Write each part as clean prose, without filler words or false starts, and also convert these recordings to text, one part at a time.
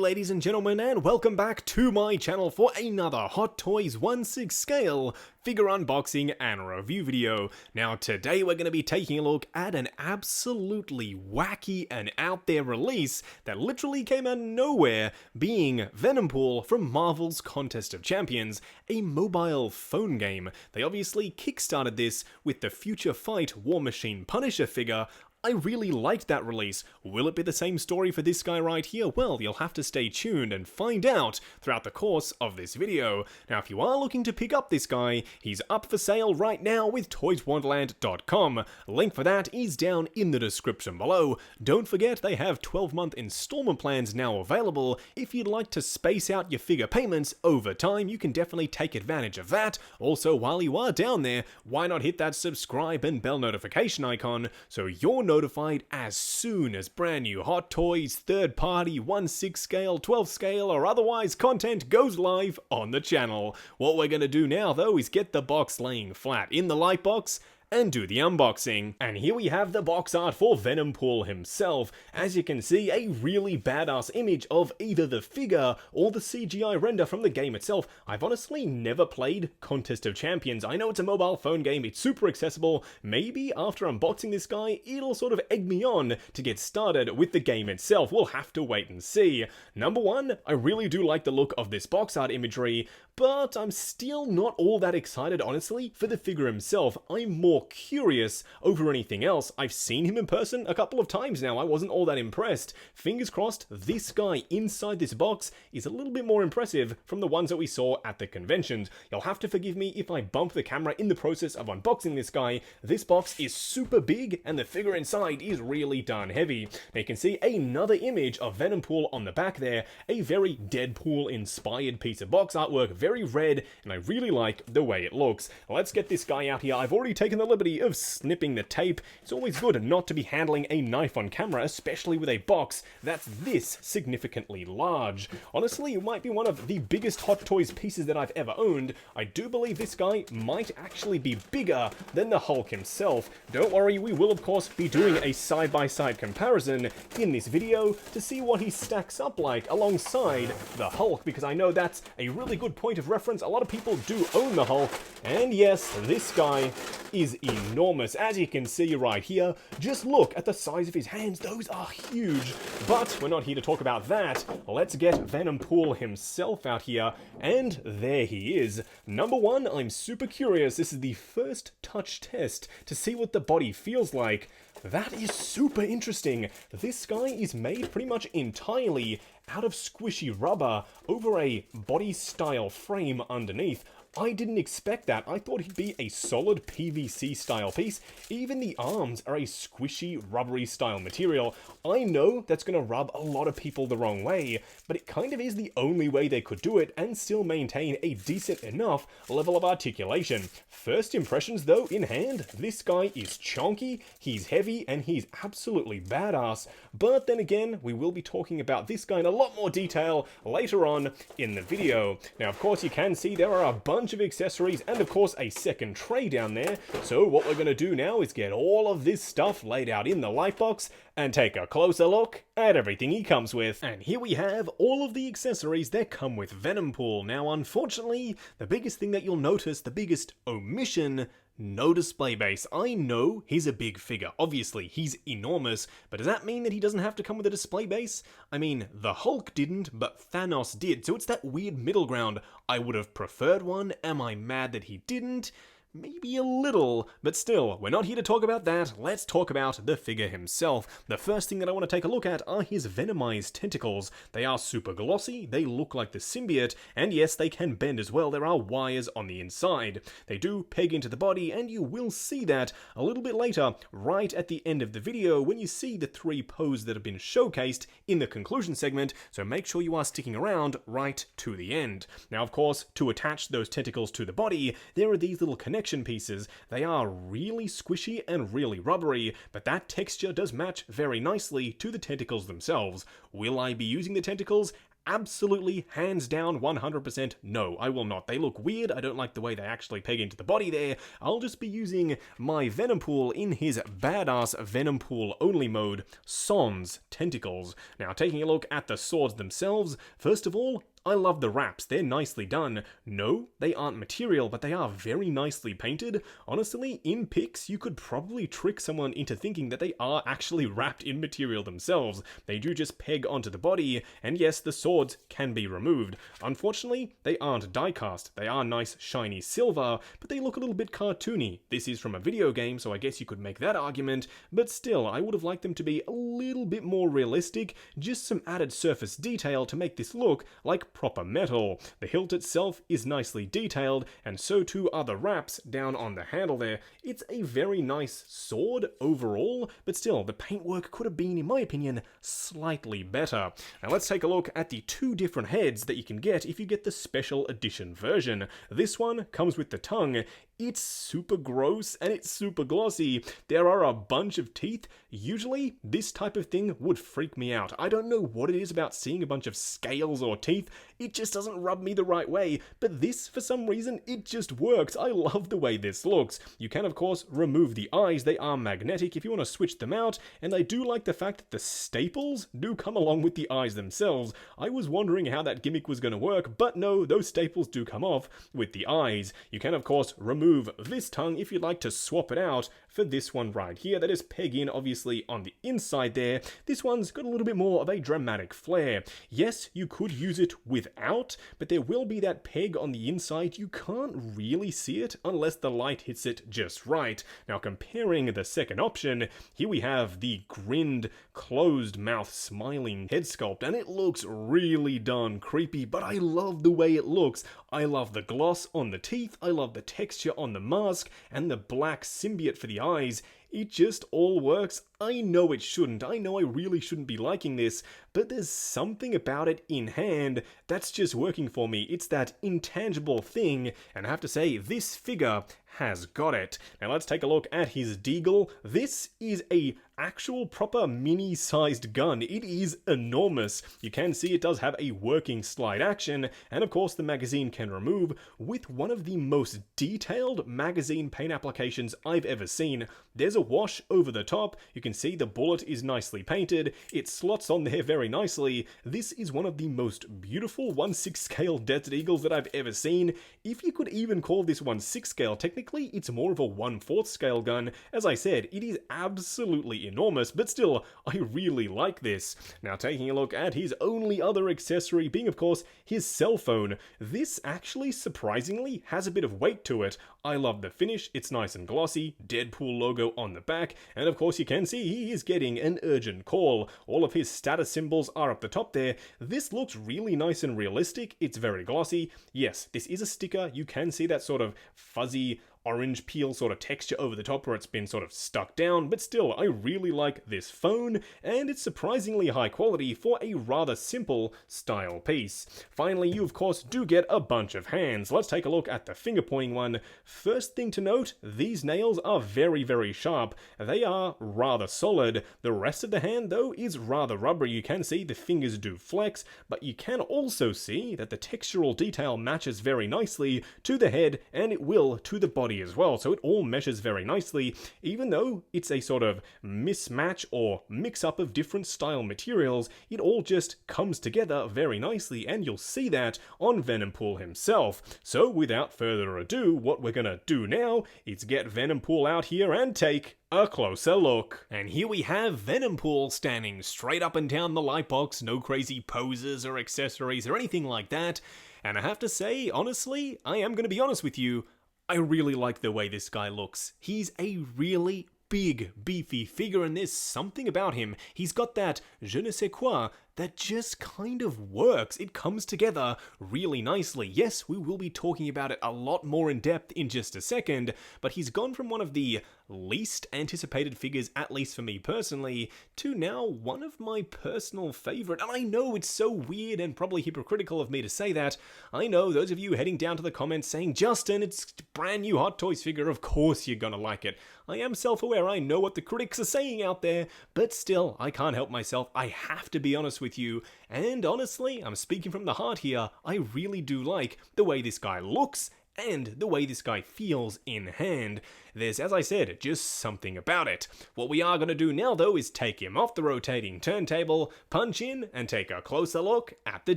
ladies and gentlemen, and welcome back to my channel for another Hot Toys 1/6 scale figure unboxing and review video. Now today we're going to be taking a look at an absolutely wacky and out there release that literally came out of nowhere, being Venompool from Marvel's Contest of Champions, a mobile phone game. They obviously kickstarted this with the Future Fight War Machine Punisher figure. I really liked that release. Will it be the same story for this guy right here? Well, you'll have to stay tuned and find out throughout the course of this video. Now, if you are looking to pick up this guy, he's up for sale right now with toyswonderland.com. Link for that is down in the description below. Don't forget they have 12-month installment plans now available. If you'd like to space out your figure payments over time, you can definitely take advantage of that. Also, while you are down there, why not hit that subscribe and bell notification icon so you're notified as soon as brand new Hot Toys, third party, 1/6 scale, 12 scale, or otherwise content goes live on the channel. What we're going to do now though is get the box laying flat in the light box and do the unboxing. And here we have the box art for Venompool himself. As you can see, a really badass image of either the figure or the CGI render from the game itself. I've honestly never played Contest of Champions. I know it's a mobile phone game, it's super accessible. Maybe after unboxing this guy, it'll sort of egg me on to get started with the game itself. We'll have to wait and see. Number one, I really do like the look of this box art imagery, but I'm still not all that excited, honestly, for the figure himself. I'm more curious over anything else. I've seen him in person a couple of times now. I wasn't all that impressed. Fingers crossed, this guy inside this box is a little bit more impressive from the ones that we saw at the conventions. You'll have to forgive me if I bump the camera in the process of unboxing this guy. This box is super big and the figure inside is really darn heavy. Now you can see another image of Venompool on the back there, a very Deadpool inspired piece of box artwork, very red, and I really like the way it looks. Let's get this guy out here. I've already taken the liberty of snipping the tape. It's always good not to be handling a knife on camera, especially with a box that's this significantly large. Honestly, it might be one of the biggest Hot Toys pieces that I've ever owned. I do believe this guy might actually be bigger than the Hulk himself. Don't worry, we will of course be doing a side-by-side comparison in this video to see what he stacks up like alongside the Hulk, because I know that's a really good point of reference. A lot of people do own the Hulk, and yes, this guy is enormous. As you can see right here, just look at the size of his hands. Those are huge. But we're not here to talk about that. Let's get Venompool himself out here, and there he is. Number one, I'm super curious. This is the first touch test to see what the body feels like. That is super interesting. This guy is made pretty much entirely out of squishy rubber over a body style frame underneath. I didn't expect that. I thought he'd be a solid PVC style piece. Even the arms are a squishy, rubbery style material. I know that's going to rub a lot of people the wrong way, but it kind of is the only way they could do it and still maintain a decent enough level of articulation. First impressions though, in hand, this guy is chonky, he's heavy, and he's absolutely badass. But then again, we will be talking about this guy in a lot more detail later on in the video. Now, of course, you can see there are a bunch of accessories and of course a second tray down there. So what we're going to do now is get all of this stuff laid out in the light box and take a closer look at everything he comes with. And here we have all of the accessories that come with Venompool. Now, unfortunately, the biggest thing that you'll notice, the biggest omission, no display base. I know he's a big figure. Obviously, he's enormous, but does that mean that he doesn't have to come with a display base? I mean, the Hulk didn't, but Thanos did, so it's that weird middle ground. I would have preferred one. Am I mad that he didn't? Maybe a little, but still, we're not here to talk about that. Let's talk about the figure himself. The first thing that I want to take a look at are his Venomized Tentacles. They are super glossy, they look like the symbiote, and yes, they can bend as well. There are wires on the inside. They do peg into the body, and you will see that a little bit later, right at the end of the video, when you see the three poses that have been showcased in the conclusion segment, so make sure you are sticking around right to the end. Now, of course, to attach those tentacles to the body, there are these little connections pieces. They are really squishy and really rubbery, but that texture does match very nicely to the tentacles themselves. Will I be using the tentacles? Absolutely, hands down, 100% no, I will not. They look weird, I don't like the way they actually peg into the body there. I'll just be using my Venompool in his badass Venompool only mode, Sans Tentacles. Now, taking a look at the swords themselves, first of all, I love the wraps, they're nicely done. No, they aren't material, but they are very nicely painted. Honestly, in pics, you could probably trick someone into thinking that they are actually wrapped in material themselves. They do just peg onto the body, and yes, the swords can be removed. Unfortunately, they aren't die-cast. They are nice, shiny silver, but they look a little bit cartoony. This is from a video game, so I guess you could make that argument, but still, I would have liked them to be a little bit more realistic, just some added surface detail to make this look like proper metal. The hilt itself is nicely detailed, and so too are the wraps down on the handle there. It's a very nice sword overall, but still, the paintwork could have been, in my opinion, slightly better. Now let's take a look at the two different heads that you can get if you get the special edition version. This one comes with the tongue. It's super gross and it's super glossy. There are a bunch of teeth. Usually, this type of thing would freak me out. I don't know what it is about seeing a bunch of scales or teeth. It just doesn't rub me the right way. But this, for some reason, it just works. I love the way this looks. You can, of course, remove the eyes. They are magnetic if you want to switch them out. And I do like the fact that the staples do come along with the eyes themselves. I was wondering how that gimmick was going to work, but no, those staples do come off with the eyes. You can, of course, remove this tongue if you'd like to swap it out for this one right here that is peg in obviously on the inside there. This one's got a little bit more of a dramatic flair. Yes, you could use it without, but there will be that peg on the inside. You can't really see it unless the light hits it just right. Now comparing the second option, here we have the Grinned closed mouth smiling head sculpt, and it looks really darn creepy, but I love the way it looks. I love the gloss on the teeth, I love the texture on the mask, and the black symbiote for the eyes. It just all works. I know it shouldn't. I know I really shouldn't be liking this, but there's something about it in hand that's just working for me. It's that intangible thing, and I have to say, this figure has got it. Now let's take a look at his Deagle. This is a actual proper mini-sized gun. It is enormous. You can see it does have a working slide action, and of course the magazine can remove with one of the most detailed magazine paint applications I've ever seen. There's a wash over the top. You can see the bullet is nicely painted. It slots on there very nicely. This is one of the most beautiful 1/6 scale Desert Eagles that I've ever seen. If you could even call this 1/6 scale, technically it's more of a 1/4 scale gun. As I said, it is absolutely enormous, but still, I really like this. Now taking a look at his only other accessory being, of course, his cell phone. This actually surprisingly has a bit of weight to it. I love the finish, it's nice and glossy, Deadpool logo on the back, and of course you can see he is getting an urgent call. All of his status symbols are up the top there. This looks really nice and realistic, it's very glossy. Yes, this is a sticker, you can see that sort of fuzzy orange peel sort of texture over the top where it's been sort of stuck down, but still, I really like this phone, and it's surprisingly high quality for a rather simple style piece. Finally, you of course do get a bunch of hands. Let's take a look at the finger pointing one. First thing to note, these nails are very, very sharp. They are rather solid. The rest of the hand, though, is rather rubbery. You can see the fingers do flex, but you can also see that the textural detail matches very nicely to the head, and it will to the body as well, so it all meshes very nicely, even though it's a sort of mismatch or mix-up of different style materials. It all just comes together very nicely, and you'll see that on Venompool himself. So without further ado, what we're gonna do now is get Venompool out here and take a closer look. And here we have Venompool standing straight up and down the lightbox, no crazy poses or accessories or anything like that. And I have to say, honestly, I am gonna be honest with you, I really like the way this guy looks. He's a really big, beefy figure, and there's something about him. He's got that je ne sais quoi that just kind of works. It comes together really nicely. Yes, we will be talking about it a lot more in depth in just a second, but he's gone from one of the least anticipated figures, at least for me personally, to now one of my personal favorite. And I know it's so weird and probably hypocritical of me to say that. I know those of you heading down to the comments saying, Justin, it's a brand new Hot Toys figure, of course you're gonna like it. I am self-aware, I know what the critics are saying out there, but still, I can't help myself. I have to be honest with with you, and honestly, I'm speaking from the heart here, I really do like the way this guy looks and the way this guy feels in hand. There's, as I said, just something about it. What we are going to do now, though, is take him off the rotating turntable, punch in, and take a closer look at the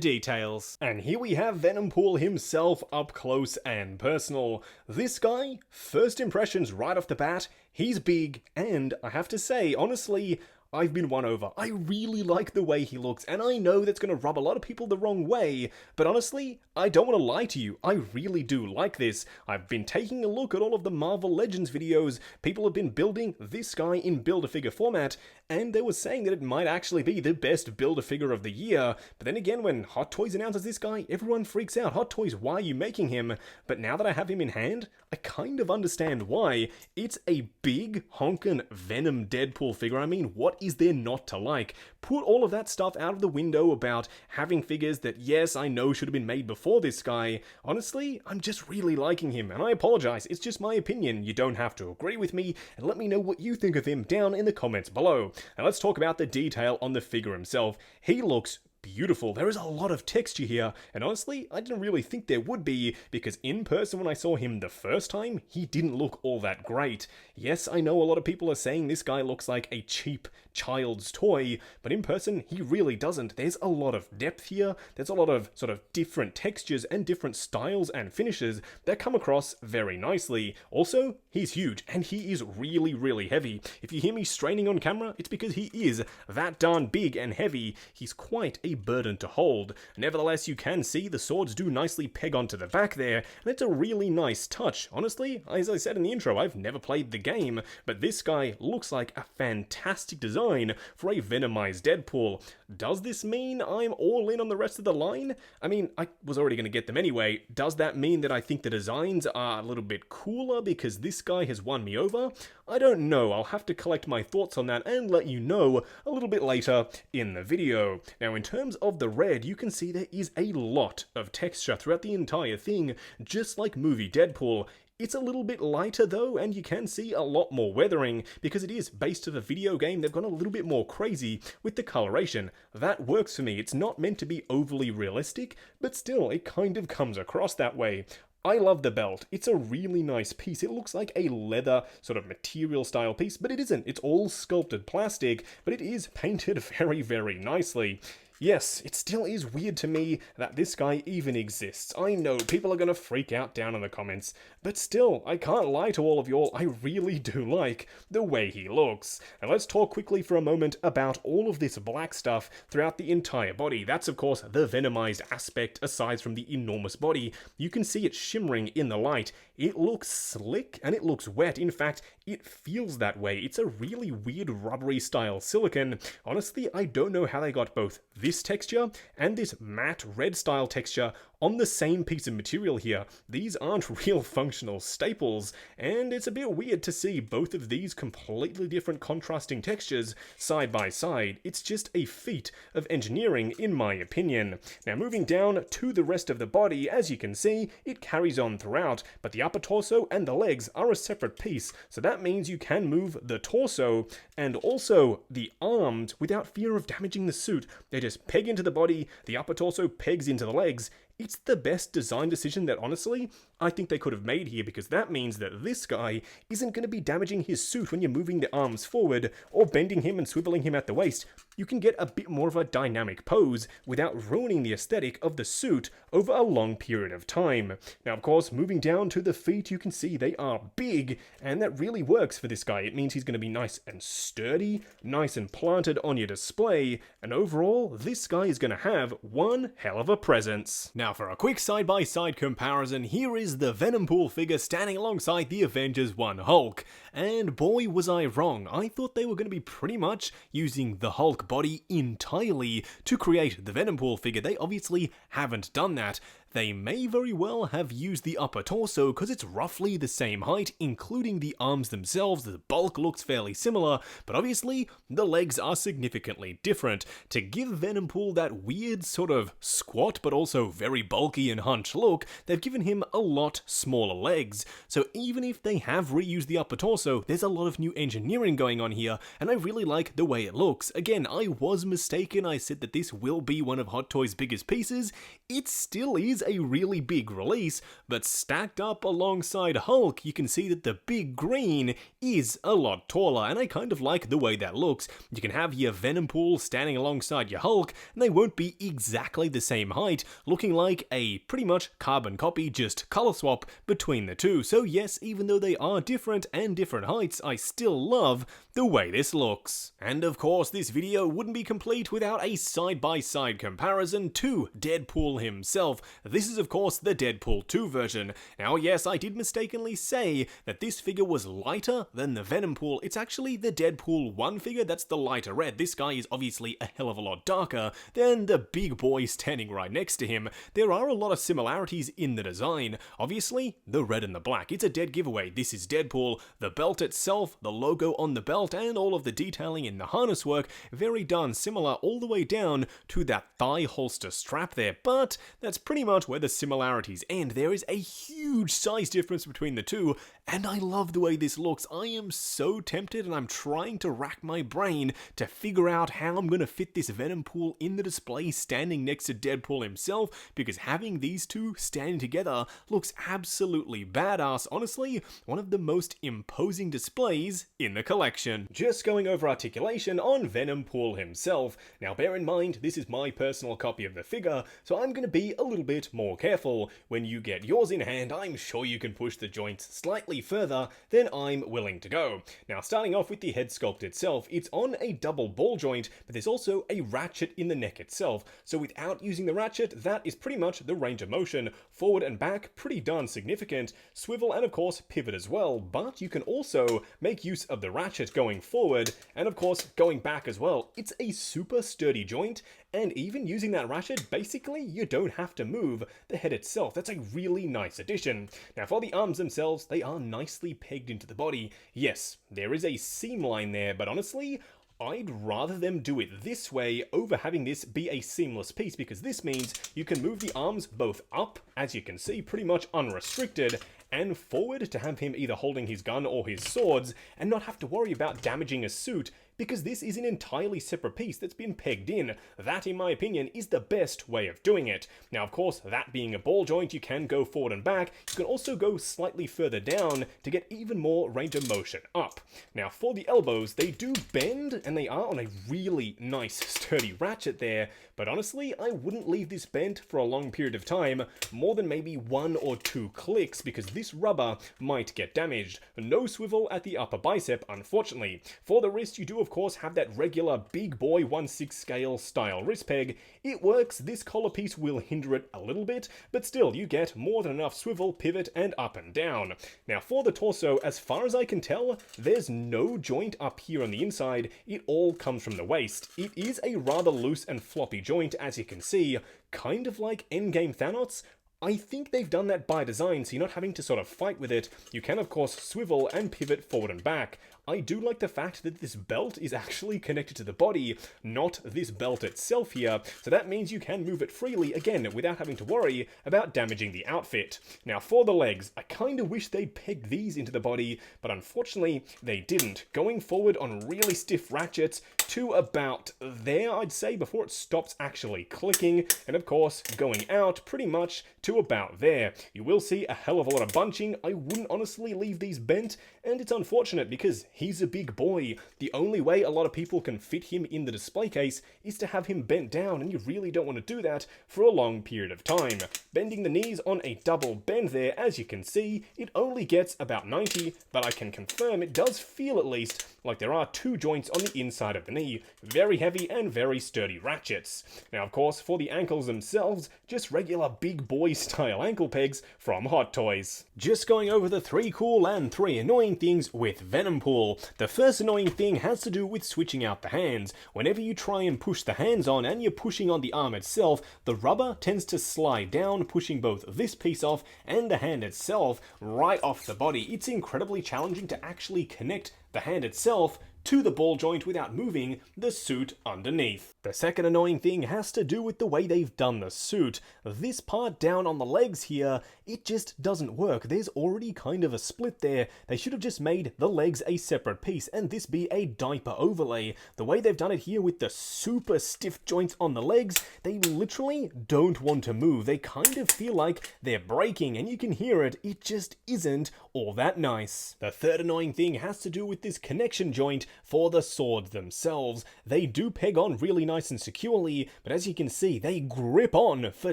details. And here we have Venompool himself up close and personal. This guy, first impressions right off the bat, he's big, and I have to say, honestly, I've been won over. I really like the way he looks, and I know that's going to rub a lot of people the wrong way, but honestly, I don't want to lie to you. I really do like this. I've been taking a look at all of the Marvel Legends videos. People have been building this guy in Build-A-Figure format, and they were saying that it might actually be the best Build-A-Figure of the year. But then again, when Hot Toys announces this guy, everyone freaks out. Hot Toys, why are you making him? But now that I have him in hand, I kind of understand why. It's a big, honkin' Venom Deadpool figure. I mean, what is there not to like? Put all of that stuff out of the window about having figures that, yes, I know should have been made before this guy. Honestly, I'm just really liking him, and I apologize, it's just my opinion. You don't have to agree with me, and let me know what you think of him down in the comments below. Now let's talk about the detail on the figure himself. He looks beautiful. There is a lot of texture here, and honestly, I didn't really think there would be, because in person when I saw him the first time, he didn't look all that great. Yes, I know a lot of people are saying this guy looks like a cheap child's toy, but in person, he really doesn't. There's a lot of depth here, there's a lot of sort of different textures and different styles and finishes that come across very nicely. Also, he's huge, and he is really, really heavy. If you hear me straining on camera, it's because he is that darn big and heavy. He's quite a burden to hold. Nevertheless, you can see the swords do nicely peg onto the back there, and it's a really nice touch. Honestly, as I said in the intro, I've never played the game, but this guy looks like a fantastic design for a Venomized Deadpool. Does this mean I'm all in on the rest of the line? I mean, I was already going to get them anyway. Does that mean that I think the designs are a little bit cooler because this guy has won me over? I don't know. I'll have to collect my thoughts on that and let you know a little bit later in the video. Now, in terms of the red, you can see there is a lot of texture throughout the entire thing, just like movie Deadpool. It's a little bit lighter though, and you can see a lot more weathering, because it is based on a video game. They've gone a little bit more crazy with the coloration. That works for me. It's not meant to be overly realistic, but still, it kind of comes across that way. I love the belt. It's a really nice piece. It looks like a leather sort of material style piece, but it isn't. It's all sculpted plastic, but it is painted very, very nicely. Yes, it still is weird to me that this guy even exists. I know people are going to freak out down in the comments, but still, I can't lie to all of y'all, I really do like the way he looks. And let's talk quickly for a moment about all of this black stuff throughout the entire body. That's of course the Venomized aspect aside from the enormous body. You can see it shimmering in the light. It looks slick and it looks wet. In fact, it feels that way. It's a really weird rubbery style silicone. Honestly, I don't know how they got both this texture and this matte red style texture on the same piece of material here. These aren't real functional staples, and it's a bit weird to see both of these completely different contrasting textures side by side. It's just a feat of engineering, in my opinion. Now, moving down to the rest of the body, as you can see, it carries on throughout, but the upper torso and the legs are a separate piece, so that means you can move the torso and also the arms without fear of damaging the suit. They just peg into the body, the upper torso pegs into the legs. It's the best design decision that, honestly, I think they could have made here, because that means that this guy isn't going to be damaging his suit when you're moving the arms forward or bending him and swiveling him at the waist. You can get a bit more of a dynamic pose without ruining the aesthetic of the suit over a long period of time. Now, of course, moving down to the feet, you can see they are big, and that really works for this guy. It means he's going to be nice and sturdy, nice and planted on your display, and overall, this guy is going to have one hell of a presence. Now, for a quick side-by-side comparison, here is the Venompool figure standing alongside the Avengers 1 Hulk. And boy, was I wrong. I thought they were going to be pretty much using the Hulk body entirely to create the Venompool figure. They obviously haven't done that. they may very well have used the upper torso because it's roughly the same height, including the arms themselves. The bulk looks fairly similar, but obviously the legs are significantly different. To give Venompool that weird sort of squat but also very bulky and hunched look, they've given him a lot smaller legs. So even if they have reused the upper torso, there's a lot of new engineering going on here, and I really like the way it looks. Again, I was mistaken. I said that this will be one of Hot Toys' biggest pieces. It still is a really big release, but stacked up alongside Hulk, you can see that the big green is a lot taller, and I kind of like the way that looks. You can have your Venompool standing alongside your Hulk, and they won't be exactly the same height, looking like a pretty much carbon copy, just color swap between the two. So yes, even though they are different and different heights, I still love the way this looks. And of course, this video wouldn't be complete without a side-by-side comparison to Deadpool himself. This is of course the Deadpool 2 version. Now yes, I did mistakenly say that this figure was lighter than the Venompool. It's actually the Deadpool 1 figure that's the lighter red. This guy is obviously a hell of a lot darker than the big boy standing right next to him. There are a lot of similarities in the design. Obviously, the red and the black. It's a dead giveaway. This is Deadpool. The belt itself, the logo on the belt, and all of the detailing in the harness work, very darn similar all the way down to that thigh holster strap there, but that's pretty much where the similarities end. There is a huge size difference between the two, and I love the way this looks. I am so tempted, and I'm trying to rack my brain to figure out how I'm going to fit this Venompool in the display standing next to Deadpool himself, because having these two standing together looks absolutely badass. Honestly, one of the most imposing displays in the collection. Just going over articulation on Venompool himself. Now bear in mind, this is my personal copy of the figure, so I'm going to be a little bit more careful. When you get yours in hand, I'm sure you can push the joints slightly further than I'm willing to go. Now starting off with the head sculpt itself, it's on a double ball joint, but there's also a ratchet in the neck itself. So without using the ratchet, that is pretty much the range of motion. Forward and back, pretty darn significant. Swivel and of course pivot as well, but you can also make use of the ratchet going forward and of course going back as well. It's a super sturdy joint, and even using that ratchet, basically you don't have to move the head itself. That's a really nice addition. Now for the arms themselves, they are nicely pegged into the body. Yes, there is a seam line there, but honestly, I'd rather them do it this way over having this be a seamless piece, because this means you can move the arms both up, as you can see, pretty much unrestricted, and forward to have him either holding his gun or his swords and not have to worry about damaging a suit, because this is an entirely separate piece that's been pegged in. That, in my opinion, is the best way of doing it. Now, of course, that being a ball joint, you can go forward and back. You can also go slightly further down to get even more range of motion up. Now, for the elbows, they do bend, and they are on a really nice, sturdy ratchet there, but honestly, I wouldn't leave this bent for a long period of time, more than maybe 1 or 2 clicks, because this rubber might get damaged. No swivel at the upper bicep, unfortunately. For the wrist, you do of course have that regular big boy 1/6 scale style wrist peg. It works. This collar piece will hinder it a little bit, but still you get more than enough swivel, pivot, and up and down. Now for the torso, as far as I can tell, there's no joint up here on the inside. It all comes from the waist. It is a rather loose and floppy joint, as you can see, kind of like Endgame Thanos. I think they've done that by design, so you're not having to sort of fight with it. You can of course swivel and pivot forward and back. I do like the fact that this belt is actually connected to the body, not this belt itself here, so that means you can move it freely, again, without having to worry about damaging the outfit. Now for the legs, I kinda wish they'd pegged these into the body, but unfortunately they didn't. Going forward on really stiff ratchets to about there, I'd say, before it stops actually clicking, and of course going out pretty much to about there. You will see a hell of a lot of bunching. I wouldn't honestly leave these bent, and it's unfortunate because he's a big boy. The only way a lot of people can fit him in the display case is to have him bent down, and you really don't want to do that for a long period of time. Bending the knees on a double bend there, as you can see, it only gets about 90, but I can confirm it does feel at least like there are 2 joints on the inside of the knee. Very heavy and very sturdy ratchets. Now of course, for the ankles themselves, just regular big boy style ankle pegs from Hot Toys. Just going over the 3 cool and 3 annoying things with Venompool. The first annoying thing has to do with switching out the hands. Whenever you try and push the hands on and you're pushing on the arm itself, the rubber tends to slide down, pushing both this piece off and the hand itself right off the body, it's incredibly challenging to actually connect the hand itself to the ball joint without moving the suit underneath. The second annoying thing has to do with the way they've done the suit. This part down on the legs here, it just doesn't work. There's already kind of a split there. They should have just made the legs a separate piece and this be a diaper overlay. The way they've done it here with the super stiff joints on the legs, they literally don't want to move. They kind of feel like they're breaking and you can hear it. It just isn't all that nice. The third annoying thing has to do with this connection joint for the swords themselves. They do peg on really nice and securely, but as you can see, they grip on for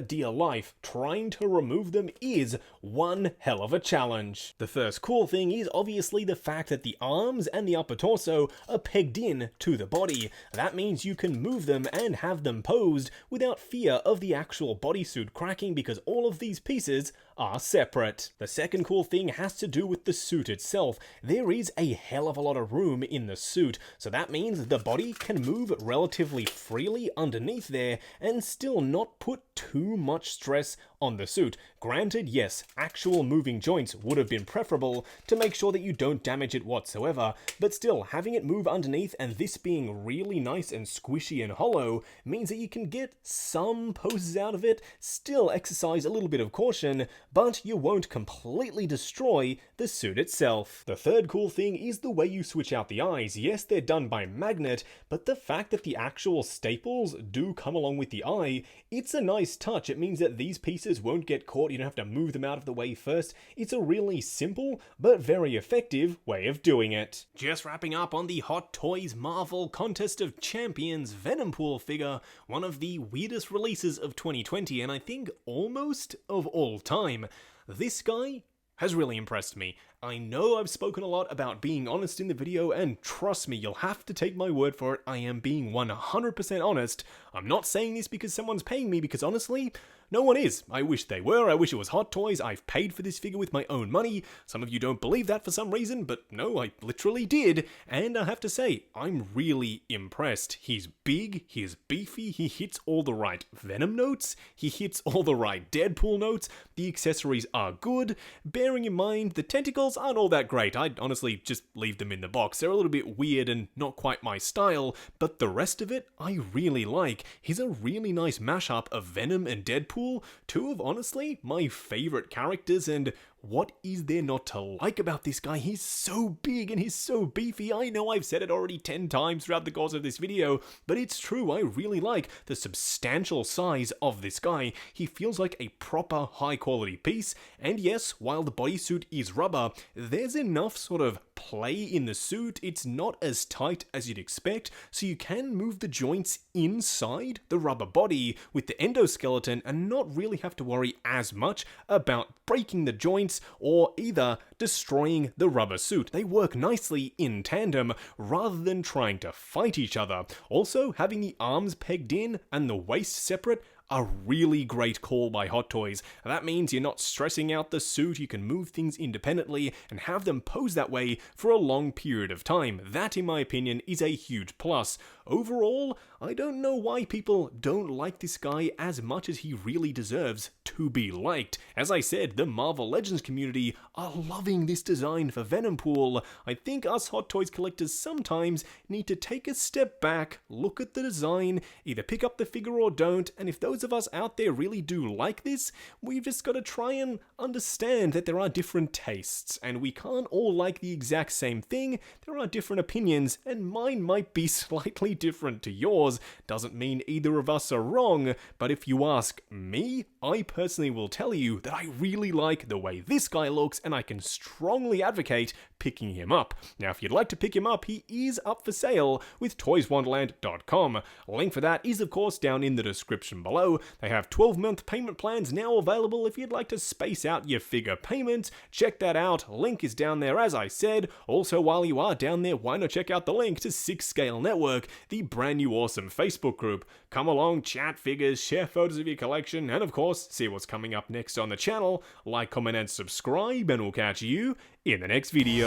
dear life. Trying to remove them is one hell of a challenge. The first cool thing is obviously the fact that the arms and the upper torso are pegged in to the body. That means you can move them and have them posed without fear of the actual bodysuit cracking because all of these pieces are separate. The second cool thing has to do with the suit itself. There is a hell of a lot of room in the suit, so that means the body can move relatively freely underneath there and still not put too much stress on the suit. Granted, yes, actual moving joints would have been preferable to make sure that you don't damage it whatsoever, but still, having it move underneath and this being really nice and squishy and hollow means that you can get some poses out of it, still exercise a little bit of caution, but you won't completely destroy the suit itself. The third cool thing is the way you switch out the eyes. Yes, they're done by magnet, but the fact that the actual staples do come along with the eye, it's a nice touch. It means that these pieces won't get caught. You don't have to move them out of the way first. It's a really simple but very effective way of doing it. Just wrapping up on the Hot Toys Marvel Contest of Champions Venompool figure, one of the weirdest releases of 2020 and I think almost of all time. This guy has really impressed me. I know I've spoken a lot about being honest in the video, and trust me, you'll have to take my word for it, I am being 100% honest. I'm not saying this because someone's paying me, because honestly, no one is. I wish they were. I wish it was Hot Toys. I've paid for this figure with my own money. Some of you don't believe that for some reason, but no, I literally did. And I have to say, I'm really impressed. He's big, he's beefy, he hits all the right Venom notes, he hits all the right Deadpool notes, the accessories are good, bearing in mind the tentacles aren't all that great. I'd honestly just leave them in the box. They're a little bit weird and not quite my style, but the rest of it I really like. He's a really nice mashup of Venom and Deadpool, two of honestly my favorite characters, and what is there not to like about this guy? He's so big and he's so beefy. I know I've said it already 10 times throughout the course of this video, but it's true. I really like the substantial size of this guy. He feels like a proper high quality piece, and yes, while the bodysuit is rubber, there's enough sort of play in the suit. It's not as tight as you'd expect, so you can move the joints inside the rubber body with the endoskeleton and not really have to worry as much about breaking the joints or either destroying the rubber suit. They work nicely in tandem rather than trying to fight each other. Also, having the arms pegged in and the waist separate, a really great call by Hot Toys. That means you're not stressing out the suit, you can move things independently and have them pose that way for a long period of time. That, in my opinion, is a huge plus. Overall, I don't know why people don't like this guy as much as he really deserves to be liked. As I said, the Marvel Legends community are loving this design for Venompool. I think us Hot Toys collectors sometimes need to take a step back, look at the design, either pick up the figure or don't, and if those of us out there really do like this, we've just got to try and understand that there are different tastes, and we can't all like the exact same thing. There are different opinions, and mine might be slightly different to yours. Doesn't mean either of us are wrong, but if you ask me, I personally will tell you that I really like the way this guy looks, and I can strongly advocate picking him up. Now, if you'd like to pick him up, he is up for sale with toyswonderland.com. Link for that is, of course, down in the description below. They have 12-month payment plans now available if you'd like to space out your figure payments. Check that out. Link is down there, as I said. Also, while you are down there, why not check out the link to 6 Scale Network, the brand new awesome Facebook group. Come along, chat figures, share photos of your collection, and of course, see what's coming up next on the channel. Like, comment, and subscribe, and we'll catch you in the next video.